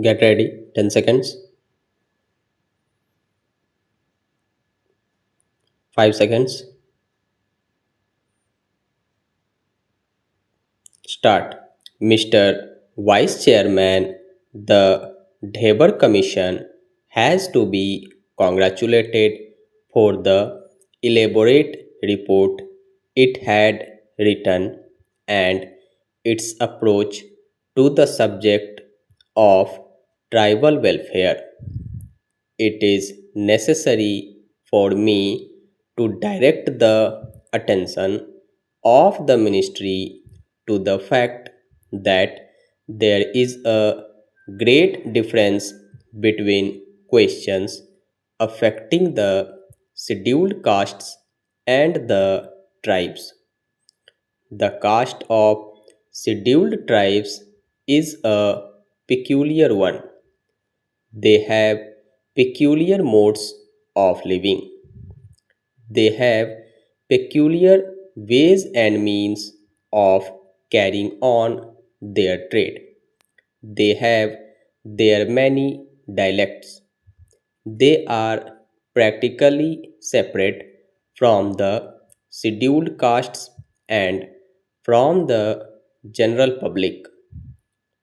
Get ready. 10 seconds. 5 seconds. Start. Mr. Vice Chairman, the Dhaber Commission has to be congratulated for the elaborate report it had written and its approach to the subject of tribal welfare. It is necessary for me to direct the attention of the ministry to the fact that there is a great difference between questions affecting the scheduled castes and the tribes. The caste of scheduled tribes is a peculiar one. They have peculiar modes of living. They have peculiar ways and means of carrying on their trade. They have their many dialects. They are practically separate from the scheduled castes and from the general public.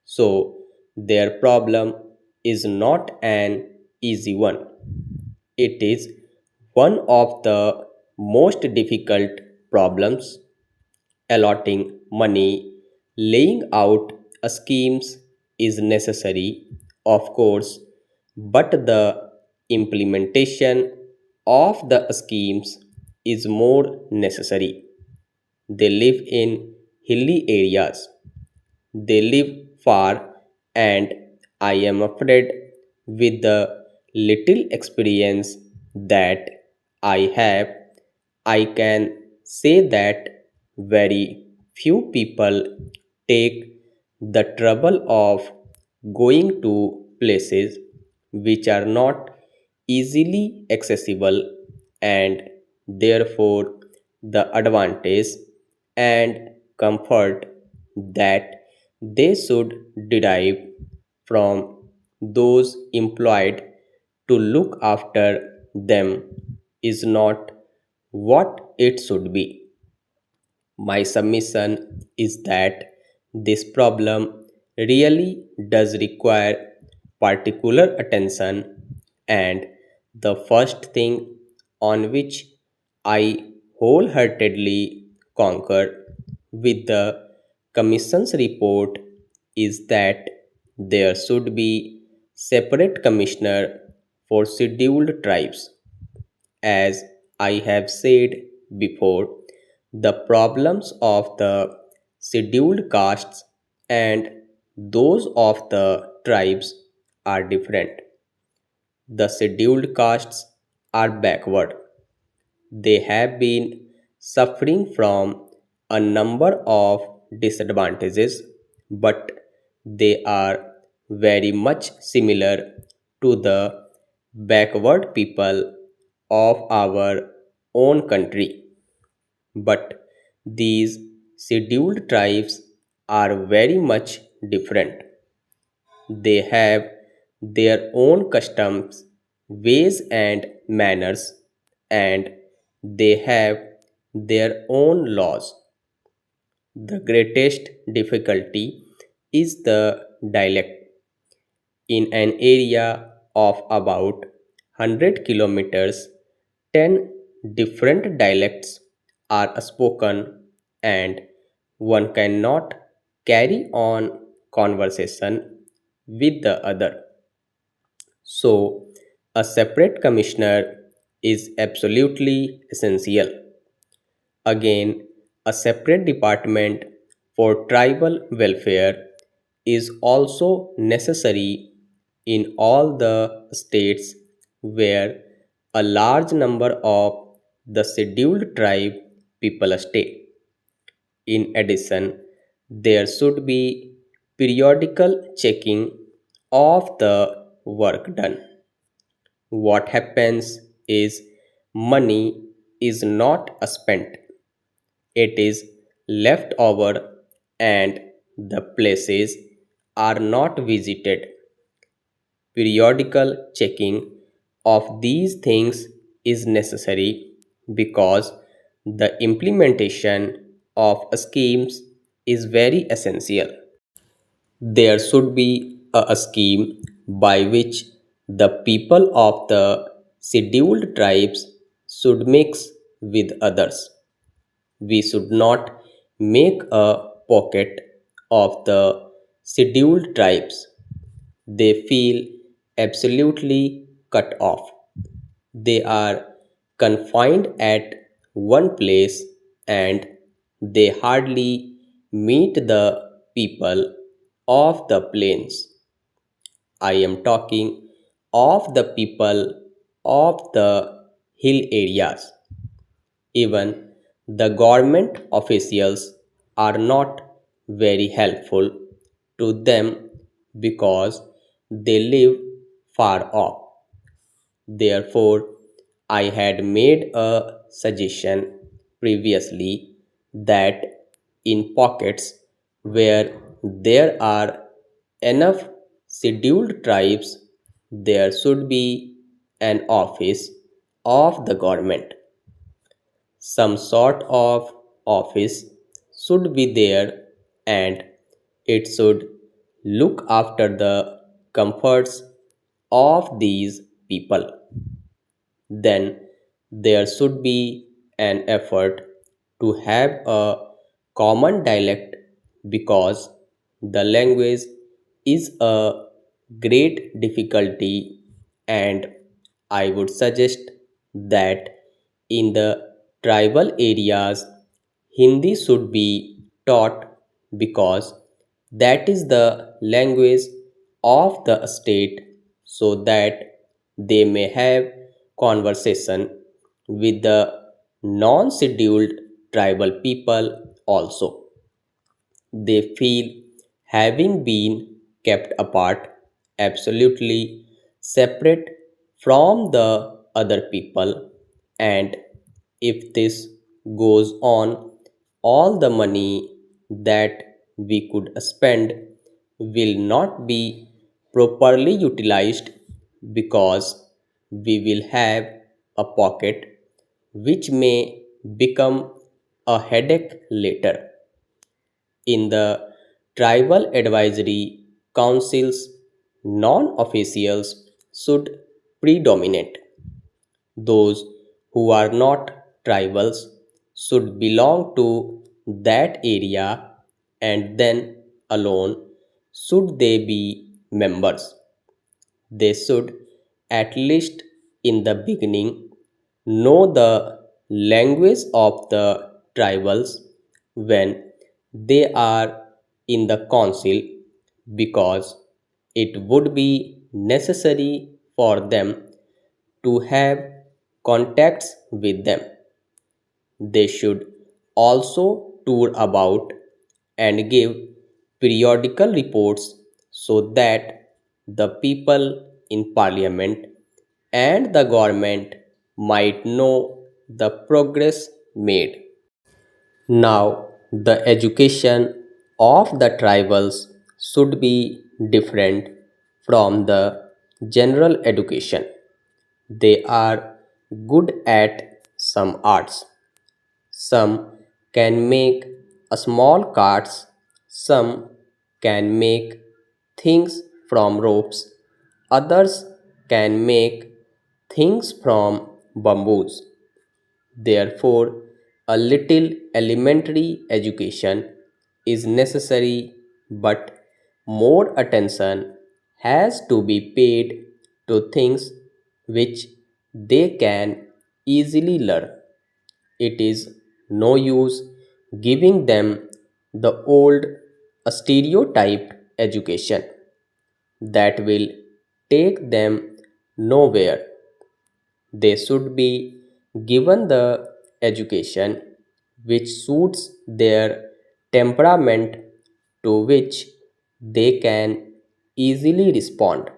So, their problem is not an easy one. It is one of the most difficult problems. Allotting money, laying out a schemes is necessary, of course, but the implementation of the schemes is more necessary. They live in hilly areas. They live far, and I am afraid, with the little experience that I have, I can say that very few people take the trouble of going to places which are not easily accessible, and therefore the advantage and comfort that they should derive from those employed to look after them is not what it should be. My submission is that this problem really does require particular attention, and the first thing on which I wholeheartedly concur with the Commission's report is that there should be separate commissioner for scheduled tribes. As I have said before, the problems of the scheduled castes and those of the tribes are different. The scheduled castes are backward. They have been suffering from a number of disadvantages, but they are very much similar to the backward people of our own country. But these scheduled tribes are very much different. They have their own customs, ways, and manners, and they have their own laws. The greatest difficulty is the dialect. In an area of about 100 kilometers, 10 different dialects are spoken, and one cannot carry on conversation with the other. So, a separate commissioner is absolutely essential. Again, a separate department for tribal welfare is also necessary in all the states where a large number of the scheduled tribe people stay. In addition, there should be periodical checking of the work done. What happens is money is not spent, it is left over, and the places are not visited. periodical checking of these things is necessary because the implementation of schemes is very essential. There should be a scheme by which the people of the scheduled tribes should mix with others. We should not make a pocket of the scheduled tribes. They feel absolutely cut off. They are confined at one place and they hardly meet the people of the plains. I am talking of the people of the hill areas. Even the government officials are not very helpful to them because they live far off. Therefore, I had made a suggestion previously that in pockets where there are enough scheduled tribes, there should be an office of the government. Some sort of office should be there and it should look after the comforts of these people. Then there should be an effort to have a common dialect because the language is a great difficulty, and I would suggest that in the tribal areas Hindi should be taught because that is the language of the state, so that they may have conversation with the non scheduled tribal people also. They feel having been kept apart, absolutely separate from the other people, and if this goes on, all the money that we could spend will not be properly utilized because we will have a pocket which may become a headache later. In the tribal advisory councils, non officials should predominate. Those who are not tribals should belong to that area and then alone should they be members. They should, at least in the beginning, know the language of the tribals when they are in the council because it would be necessary for them to have contacts with them. They should also tour about and give periodical reports so that the people in parliament and the government might know the progress made. Now, the education of the tribals should be different from the general education. They are good at some arts. Some can make a small carts, some can make things from ropes, others can make things from bamboos. Therefore, a little elementary education is necessary, but more attention has to be paid to things which they can easily learn. It is no use giving them the old stereotyped education that will take them nowhere. They should be given the education which suits their temperament, to which they can easily respond.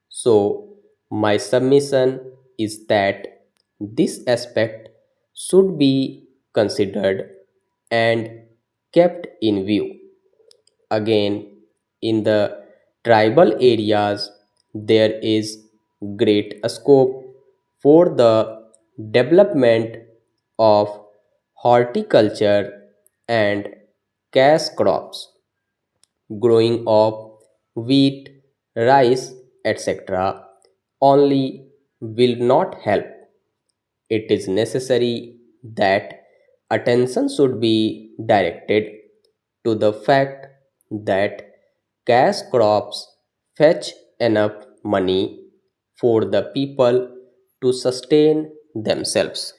So, my submission is that this aspect should be considered and kept in view. Again, in the tribal areas, there is great scope for the development of horticulture and cash crops. Growing of wheat, rice, etc. only will not help. It is necessary that attention should be directed to the fact that cash crops fetch enough money for the people to sustain themselves.